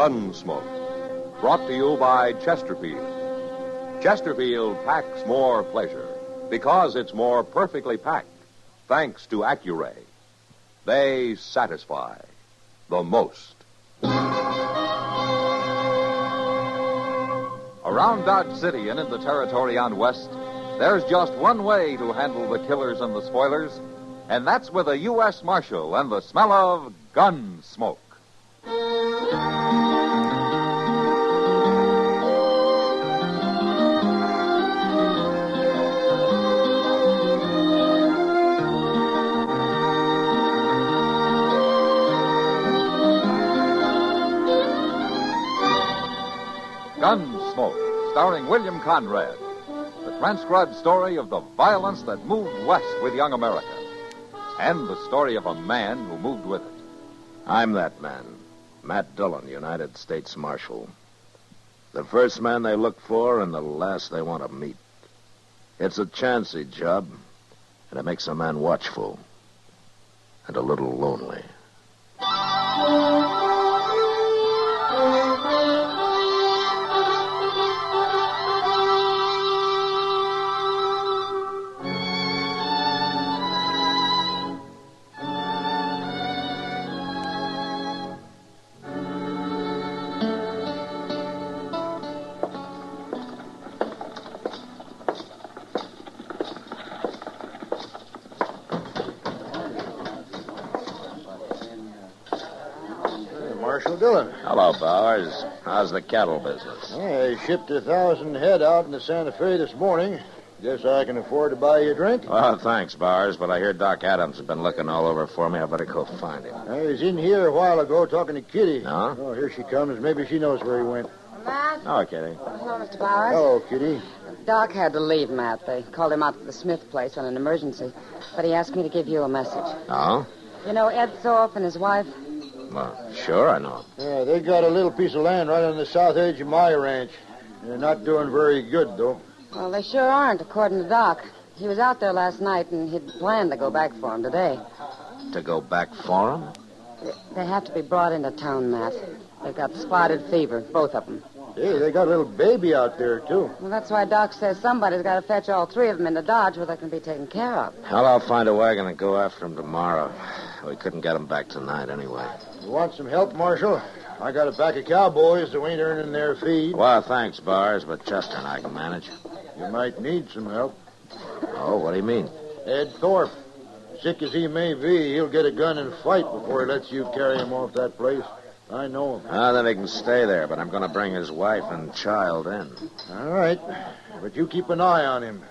Gunsmoke, brought to you by Chesterfield. Chesterfield packs more pleasure because it's more perfectly packed, thanks to Accuray. They satisfy the most. Around Dodge City and in the territory on West, there's just one way to handle the killers and the spoilers, and that's with a U.S. Marshal and the smell of Gunsmoke. Gunsmoke, starring William Conrad. The transcribed story of the violence that moved west with young America. And the story of a man who moved with it. I'm that man, Matt Dillon, United States Marshal. The first man they look for and the last they want to meet. It's a chancy job, and it makes a man watchful and a little lonely. Marshal Dillon. Hello, Bowers. How's the cattle business? I shipped 1,000 head out into Santa Fe this morning. Guess I can afford to buy you a drink? Well, thanks, Bowers, but I hear Doc Adams has been looking all over for me. I better go find him. I was in here a while ago talking to Kitty. No? Oh, here she comes. Maybe she knows where he went. Matt? Oh, Kitty. Hello, Mr. Bowers. Hello, Kitty. Doc had to leave, Matt. They called him out to the Smith place on an emergency. But he asked me to give you a message. Oh? You know Ed Thorp and his wife? Well, sure, I know. Yeah, they got a little piece of land right on the south edge of my ranch. They're not doing very good, though. Well, they sure aren't, according to Doc. He was out there last night, and he'd planned to go back for him today. To go back for him? They have to be brought into town, Matt. They've got spotted fever, both of them. Hey, they got a little baby out there, too. Well, that's why Doc says somebody's got to fetch all three of them into Dodge where they can be taken care of. Well, I'll find a wagon and go after him tomorrow. We couldn't get him back tonight anyway. You want some help, Marshal? I got a pack of cowboys who ain't earning their feed. Well, thanks, Bowers, but Chester and I can manage. You might need some help. Oh, what do you mean? Ed Thorp. Sick as he may be, he'll get a gun and fight before he lets you carry him off that place. I know him. Then he can stay there, but I'm going to bring his wife and child in. All right. But you keep an eye on him.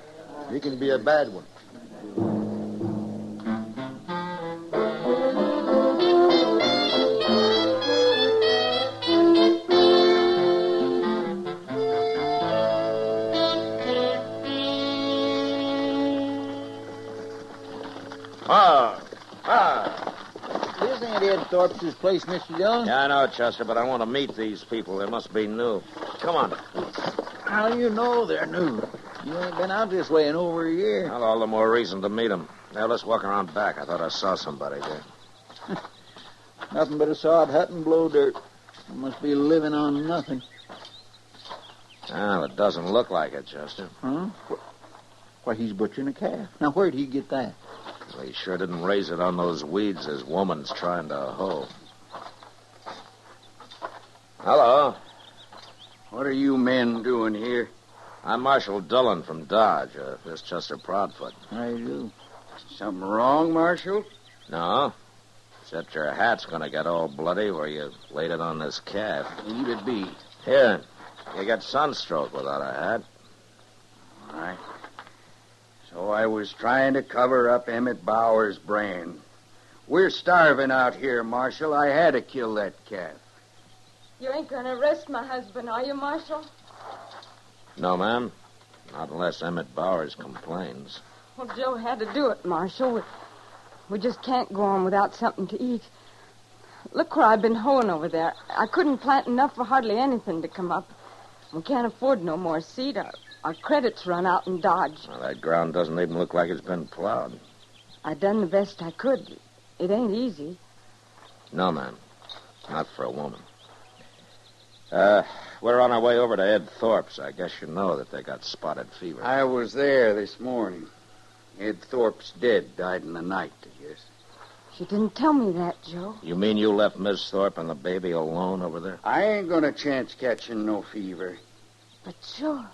He can be a bad one. This ain't Ed Thorpe's place, Mr. Dillon. Yeah, I know, Chester, but I want to meet these people. They must be new. Come on. How do you know they're new? You ain't been out this way in over a year. Well, all the more reason to meet them. Now, let's walk around back. I thought I saw somebody there. Nothing but a sod hut and blow dirt. You must be living on nothing. Well, it doesn't look like it, Chester. Huh? Why, he's butchering a calf. Now, where'd he get that? Well, he sure didn't raise it on those weeds his woman's trying to hoe. Hello. What are you men doing here? I'm Marshal Dillon from Dodge. This Chester Proudfoot. I do. Something wrong, Marshal? No. Except your hat's going to get all bloody where you laid it on this calf. Who'd it be? Here. You get sunstroke without a hat. All right. So I was trying to cover up Emmett Bauer's brand. We're starving out here, Marshal. I had to kill that calf. You ain't going to arrest my husband, are you, Marshal? No, ma'am. Not unless Emmett Bowers complains. Well, Joe had to do it, Marshal. We just can't go on without something to eat. Look where I've been hoeing over there. I couldn't plant enough for hardly anything to come up. We can't afford no more seed. Our credits run out in Dodge. Well, that ground doesn't even look like it's been plowed. I done the best I could. It ain't easy. No, ma'am. Not for a woman. We're on our way over to Ed Thorp's. I guess you know that they got spotted fever. I was there this morning. Ed Thorp's dead. Died in the night, I guess. She didn't tell me that, Joe. You mean you left Miss Thorpe and the baby alone over there? I ain't gonna chance catching no fever. But, Joe,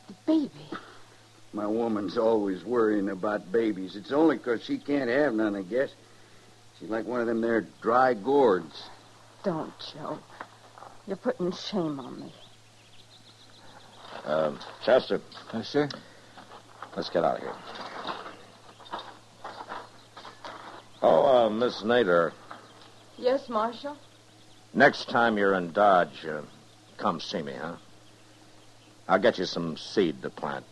the baby. My woman's always worrying about babies. It's only 'cause she can't have none, I guess. She's like one of them there dry gourds. Don't, Joe. You're putting shame on me. Chester. Yes, sir? Let's get out of here. Oh, Miss Nader, Yes, Marshal? next time you're in Dodge, come see me, huh? I'll get you some seed to plant.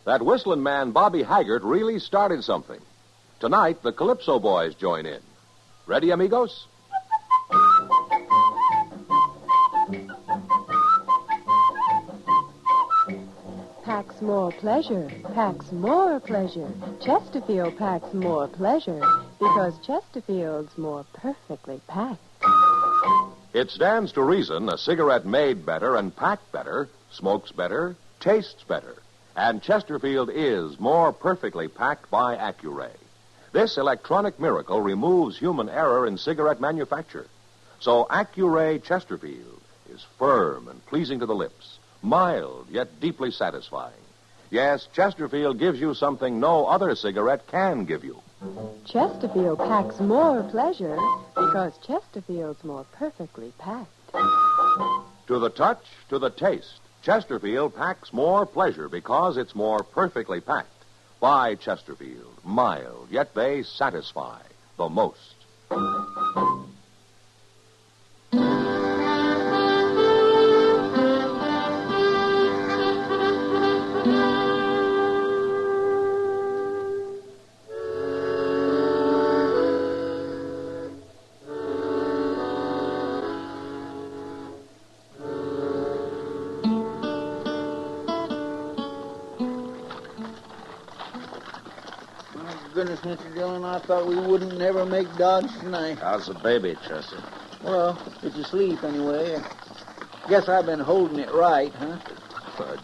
That whistling man, Bobby Haggart, really started something. Tonight, the Calypso Boys join in. Ready, amigos? Packs more pleasure, packs more pleasure. Chesterfield packs more pleasure because Chesterfield's more perfectly packed. It stands to reason a cigarette made better and packed better, smokes better, tastes better. And Chesterfield is more perfectly packed by Accuray. This electronic miracle removes human error in cigarette manufacture. So Accuray Chesterfield is firm and pleasing to the lips, mild yet deeply satisfying. Yes, Chesterfield gives you something no other cigarette can give you. Chesterfield packs more pleasure because Chesterfield's more perfectly packed. To the touch, to the taste, Chesterfield packs more pleasure because it's more perfectly packed. By Chesterfield, mild, yet they satisfy the most. Goodness, Mr. Dillon, I thought we wouldn't never make Dodge tonight. How's the baby, Chester? Well, it's asleep anyway. Guess I've been holding it right, huh?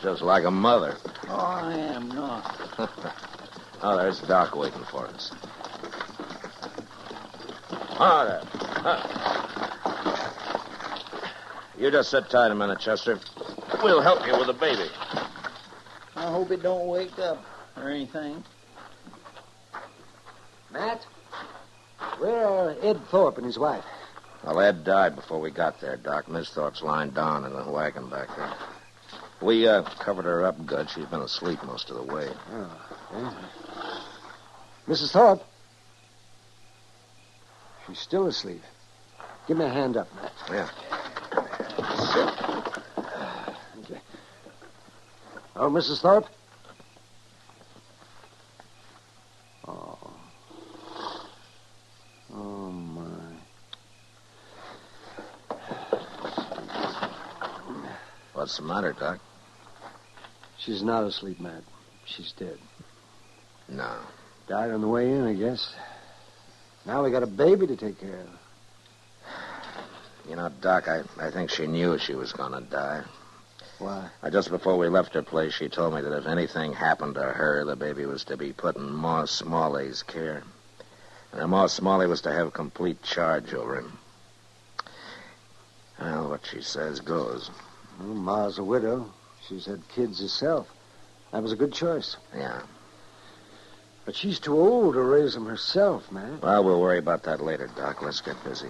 Just like a mother. Oh, I am not. Oh, there's Doc waiting for us. Oh, there. You just sit tight a minute, Chester. We'll help you with the baby. I hope it don't wake up or anything. Matt, where are Ed Thorpe and his wife? Well, Ed died before we got there, Doc. Miss Thorpe's lying down in the wagon back there. We covered her up good. She's been asleep most of the way. Oh, yeah. Mrs. Thorpe? She's still asleep. Give me a hand up, Matt. Yeah. Okay. Oh, Mrs. Thorpe? Oh. Oh, my. What's the matter, Doc? She's not asleep, Matt. She's dead. No. Died on the way in, I guess. Now we got a baby to take care of. You know, Doc, I think she knew she was going to die. Why? Just before we left her place, she told me that if anything happened to her, the baby was to be put in Ma Smalley's care. And Ma Smalley was to have complete charge over him. Well, what she says goes. Well, Ma's a widow. She's had kids herself. That was a good choice. Yeah. But she's too old to raise them herself, man. Well, we'll worry about that later, Doc. Let's get busy.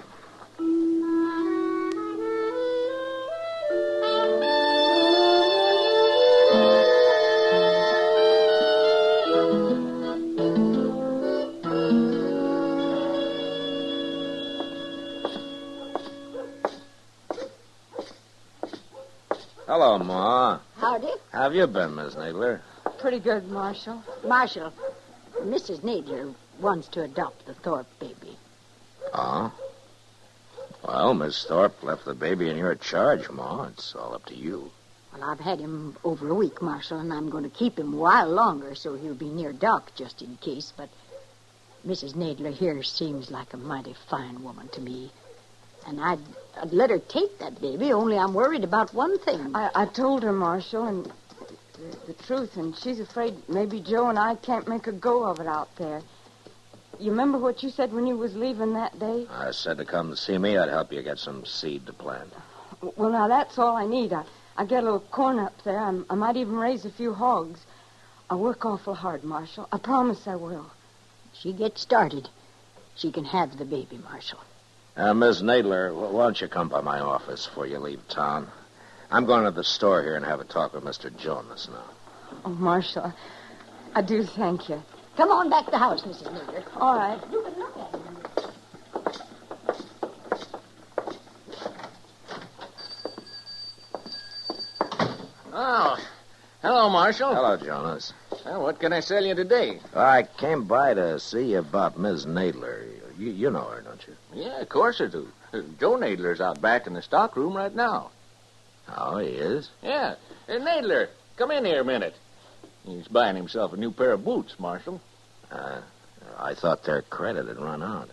Hello, Ma. Howdy. How have you been, Miss Nadler? Pretty good, Marshal. Marshal, Mrs. Nadler wants to adopt the Thorpe baby. Oh? Well, Miss Thorp left the baby in your charge, Ma. It's all up to you. Well, I've had him over a week, Marshal, and I'm going to keep him a while longer so he'll be near Doc just in case. But Mrs. Nadler here seems like a mighty fine woman to me. And I'd let her take that baby, only I'm worried about one thing. I told her, Marshal, and the truth, and she's afraid maybe Joe and I can't make a go of it out there. You remember what you said when you was leaving that day? I said to come to see me. I'd help you get some seed to plant. Well, now, that's all I need. I get a little corn up there. I might even raise a few hogs. I'll work awful hard, Marshal. I promise I will. She gets started. She can have the baby, Marshal. Miss Nadler, why don't you come by my office before you leave town? I'm going to the store here and have a talk with Mr. Jonas now. Oh, Marshal, I do thank you. Come on back to the house, Mrs. Nadler. All right. You can look at him. Oh, hello, Marshal. Hello, Jonas. Well, what can I sell you today? I came by to see you about Miss Nadler. You know her, don't you? Yeah, of course I do. Joe Nadler's out back in the stockroom right now. Oh, he is? Yeah. Nadler, come in here a minute. He's buying himself a new pair of boots, Marshal. I thought their credit had run out.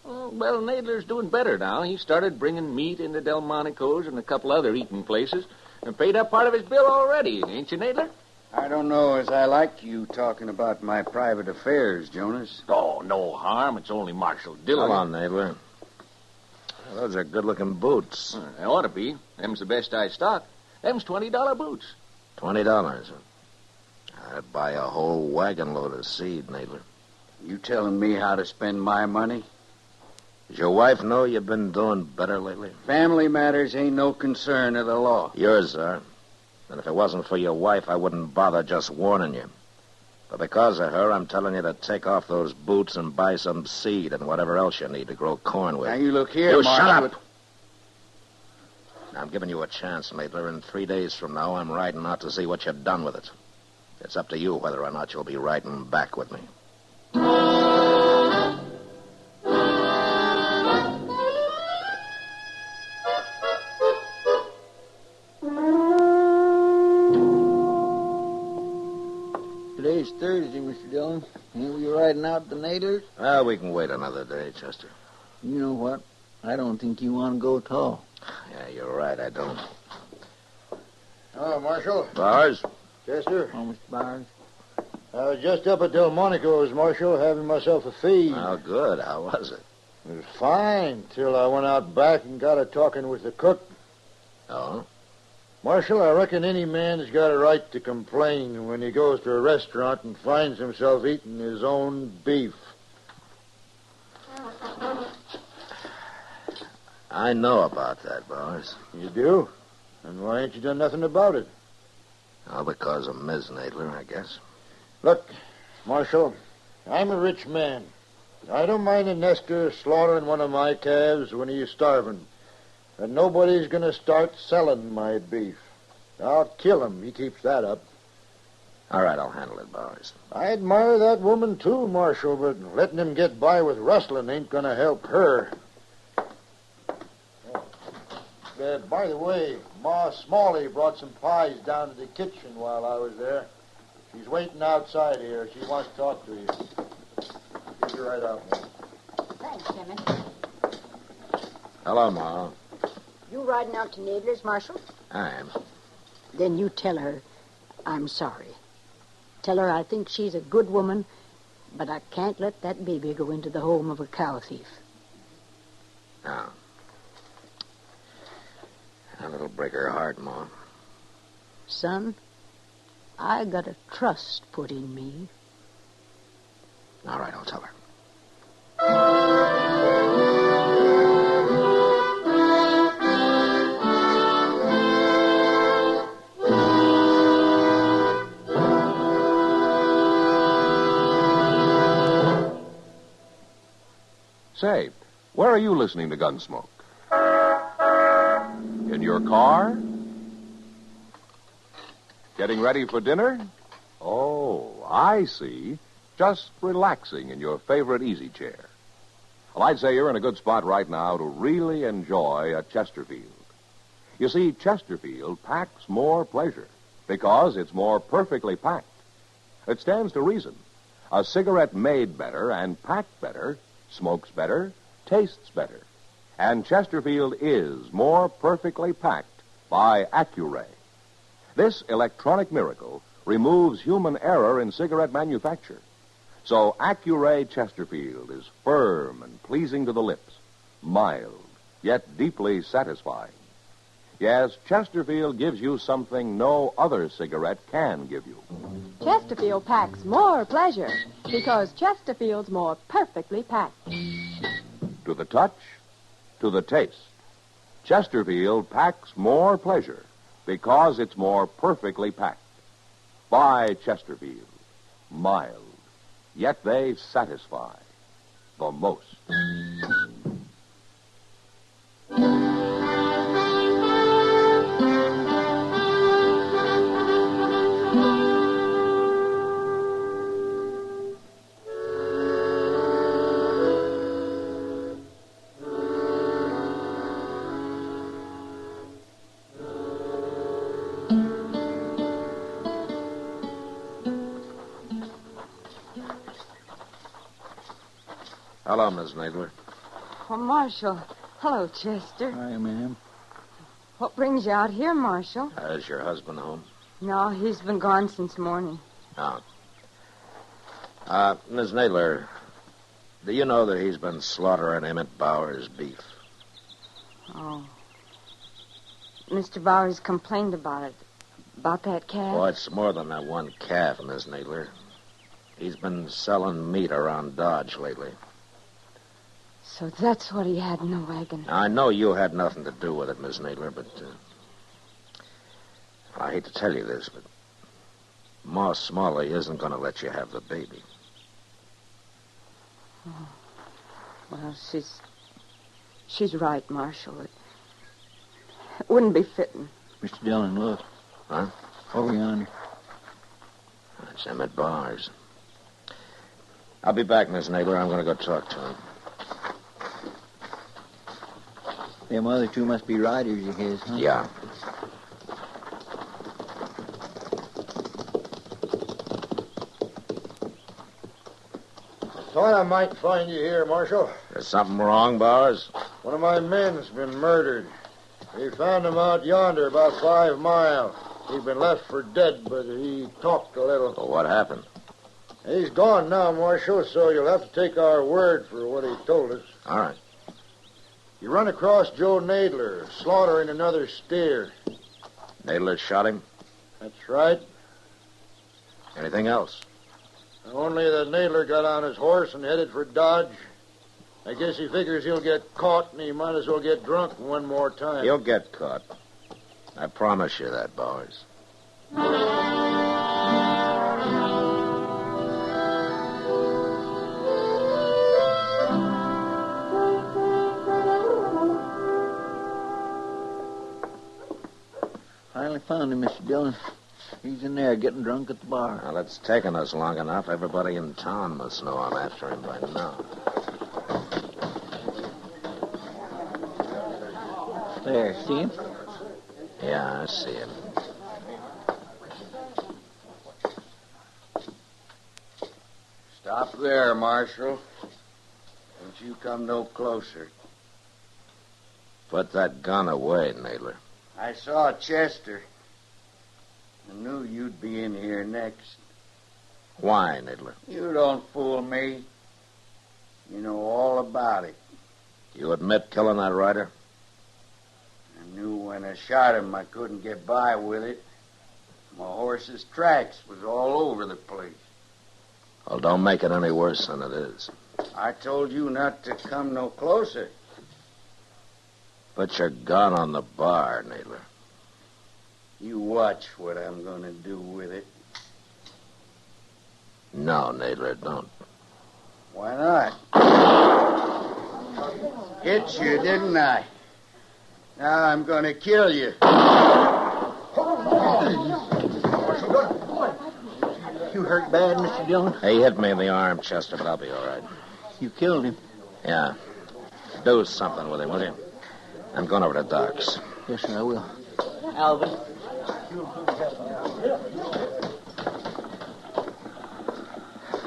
Oh, well, Nadler's doing better now. He started bringing meat into Delmonico's and a couple other eating places and paid up part of his bill already, ain't you, Nadler? I don't know as I like you talking about my private affairs, Jonas. Oh, no harm. It's only Marshal Dillon. Come on, Nadler. Those are good-looking boots. They ought to be. Them's the best I stock. Them's $20 boots. $20. I'd buy a whole wagon load of seed, Nadler. You telling me how to spend my money? Does your wife know you've been doing better lately? Family matters ain't no concern of the law. Yours are. And if it wasn't for your wife, I wouldn't bother just warning you. But because of her, I'm telling you to take off those boots and buy some seed and whatever else you need to grow corn with. Now, you look here, You Marshal. shut up! Now, I'm giving you a chance, Nadler. In 3 days from now, I'm riding out to see what you've done with it. It's up to you whether or not you'll be riding back with me. Today's Thursday, Mr. Dillon. Ain't we riding out the Nadlers? Well, we can wait another day, Chester. You know what? I don't think you want to go at all. Yeah, you're right, I don't. Hello, Marshal. Bars? Chester. Oh, Mr. Byers. I was just up at Delmonico's, Marshal, having myself a feed. Oh, good. How was it? It was fine, till I went out back and got a talking with the cook. Oh? Marshal, I reckon any man's got a right to complain when he goes to a restaurant and finds himself eating his own beef. I know about that, Bars. You do? And why ain't you done nothing about it? Oh, because of Ms. Nadler, I guess. Look, Marshal, I'm a rich man. I don't mind a Nestor slaughtering one of my calves when he's starving. And nobody's going to start selling my beef. I'll kill him. He keeps that up. All right, I'll handle it, Bars. I admire that woman, too, Marshal, but letting him get by with rustling ain't going to help her. By the way, Ma Smalley brought some pies down to the kitchen while I was there. She's waiting outside here. She wants to talk to you. Get you right out, Ma. Thanks, Emmett. Hello, Ma. You riding out to Nadler's, Marshal? I am. Then you tell her I'm sorry. Tell her I think she's a good woman, but I can't let that baby go into the home of a cow thief. No. That'll break her heart, Ma. Son, I got a trust put in me. All right, I'll tell her. Say, where are you listening to Gunsmoke? In your car? Getting ready for dinner? Oh, I see. Just relaxing in your favorite easy chair. Well, I'd say you're in a good spot right now to really enjoy a Chesterfield. You see, Chesterfield packs more pleasure because it's more perfectly packed. It stands to reason. A cigarette made better and packed better smokes better, tastes better. And Chesterfield is more perfectly packed by Accuray. This electronic miracle removes human error in cigarette manufacture. So Accuray Chesterfield is firm and pleasing to the lips, mild, yet deeply satisfying. Yes, Chesterfield gives you something no other cigarette can give you. Chesterfield packs more pleasure because Chesterfield's more perfectly packed. To the touch, to the taste, Chesterfield packs more pleasure because it's more perfectly packed. Buy Chesterfield. Mild, yet they satisfy the most. Hello, Miss Nadler. Oh, Marshal. Hello, Chester. Hi, ma'am. What brings you out here, Marshal? Is your husband home? No, he's been gone since morning. Oh. Miss Nadler, do you know that he's been slaughtering Emmett Bauer's beef? Oh. Mr. Bowers complained about it. About that calf? Oh, it's more than that one calf, Miss Nadler. He's been selling meat around Dodge lately. So that's what he had in the wagon. Now, I know you had nothing to do with it, Miss Nadler, but I hate to tell you this, but Ma Smalley isn't going to let you have the baby. Oh. Well, she's right, Marshal. It wouldn't be fitting. Mr. Dillon, look. Huh? Over yonder. That's Emmett Bowers. I'll be back, Miss Nadler. I'm going to go talk to him. Them other two must be riders of his, huh? Yeah. Thought I might find you here, Marshal. There's something wrong, Bowers? One of my men's been murdered. We found him out yonder about 5 miles. He'd been left for dead, but he talked a little. Well, what happened? He's gone now, Marshal, so you'll have to take our word for what he told us. All right. You run across Joe Nadler, slaughtering another steer. Nadler shot him? That's right. Anything else? Only that Nadler got on his horse and headed for Dodge. I guess he figures he'll get caught, and he might as well get drunk one more time. He'll get caught. I promise you that, Bowers. Finally found him, Mr. Dillon. He's in there getting drunk at the bar. Well, it's taken us long enough. Everybody in town must know I'm after him by now. There, see him? Yeah, I see him. Stop there, Marshal. Don't you come no closer. Put that gun away, Nadler. I saw Chester. I knew you'd be in here next. Why, Nadler? You don't fool me. You know all about it. You admit killing that rider? I knew when I shot him I couldn't get by with it. My horse's tracks was all over the place. Well, don't make it any worse than it is. I told you not to come no closer. Put your gun on the bar, Nadler. You watch what I'm going to do with it. No, Nadler, don't. Why not? Hit you, didn't I? Now I'm going to kill you. You hurt bad, Mr. Dillon? He hit me in the arm, Chester, but I'll be all right. You killed him. Yeah. Do something with him, will you? I'm going over to Doc's. Yes, sir, I will. Alvin.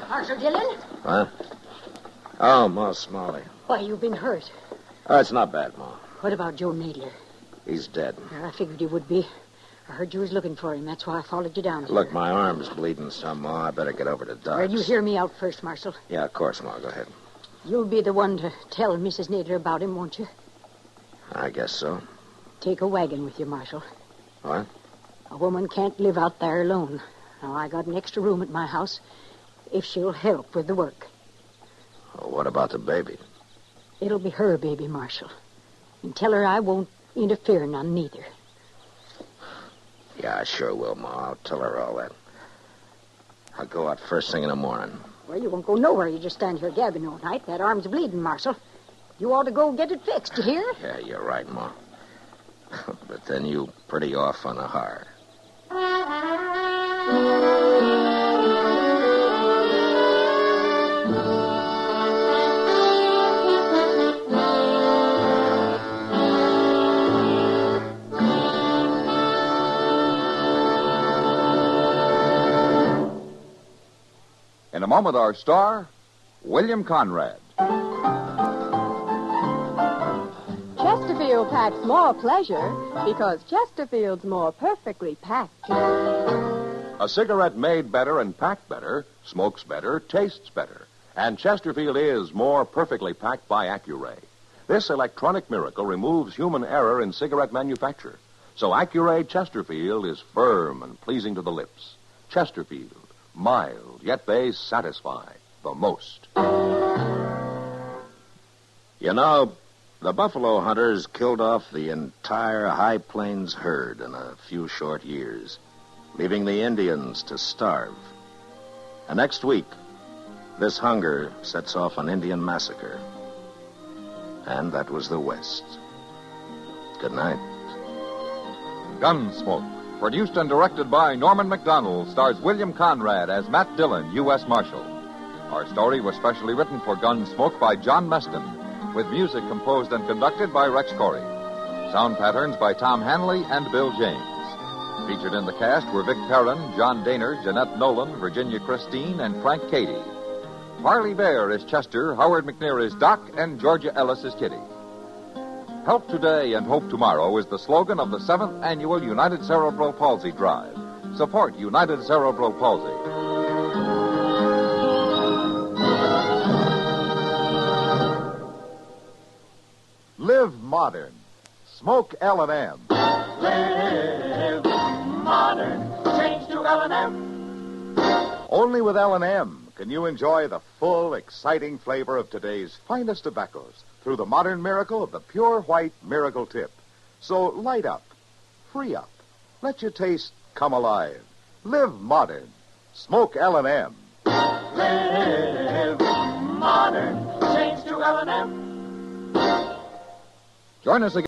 Marshal Dillon? Huh? Oh, Ma Smalley. Why, you've been hurt. Oh, it's not bad, Ma. What about Joe Nadler? He's dead. I figured he would be. I heard you was looking for him. That's why I followed you down here. Look, my arm's bleeding some, Ma. I better get over to Doc's. Well, you hear me out first, Marshal. Yeah, of course, Ma. Go ahead. You'll be the one to tell Mrs. Nadler about him, won't you? I guess so. Take a wagon with you, Marshal. What? A woman can't live out there alone. Now, I got an extra room at my house if she'll help with the work. Well, what about the baby? It'll be her baby, Marshal. And tell her I won't interfere none, neither. Yeah, I sure will, Ma. I'll tell her all that. I'll go out first thing in the morning. Well, you won't go nowhere. You just stand here gabbing all night. That arm's bleeding, Marshal. You ought to go get it fixed, you hear? Yeah, you're right, Ma. But then you pretty off on the hard. In a moment, our star, William Conrad. Chesterfield packs more pleasure because Chesterfield's more perfectly packed. A cigarette made better and packed better, smokes better, tastes better. And Chesterfield is more perfectly packed by Accuray. This electronic miracle removes human error in cigarette manufacture. So Accuray Chesterfield is firm and pleasing to the lips. Chesterfield, mild, yet they satisfy the most. You know, the buffalo hunters killed off the entire High Plains herd in a few short years, leaving the Indians to starve. And next week, this hunger sets off an Indian massacre. And that was the West. Good night. Gunsmoke, produced and directed by Norman Macdonnell, stars William Conrad as Matt Dillon, U.S. Marshal. Our story was specially written for Gunsmoke by John Meston, with music composed and conducted by Rex Corey. Sound patterns by Tom Hanley and Bill James. Featured in the cast were Vic Perrin, John Dehner, Jeanette Nolan, Virginia Christine, and Frank Cady. Parley Baer is Chester, Howard McNear is Doc, and Georgia Ellis is Kitty. Help today and hope tomorrow is the slogan of the 7th Annual United Cerebral Palsy Drive. Support United Cerebral Palsy. Live modern. Smoke L&M. Live modern. Change to L&M. Only with L&M can you enjoy the full, exciting flavor of today's finest tobaccos through the modern miracle of the pure white miracle tip. So light up, free up, let your taste come alive. Live modern. Smoke L&M. Live modern. Change to L&M. Join us again.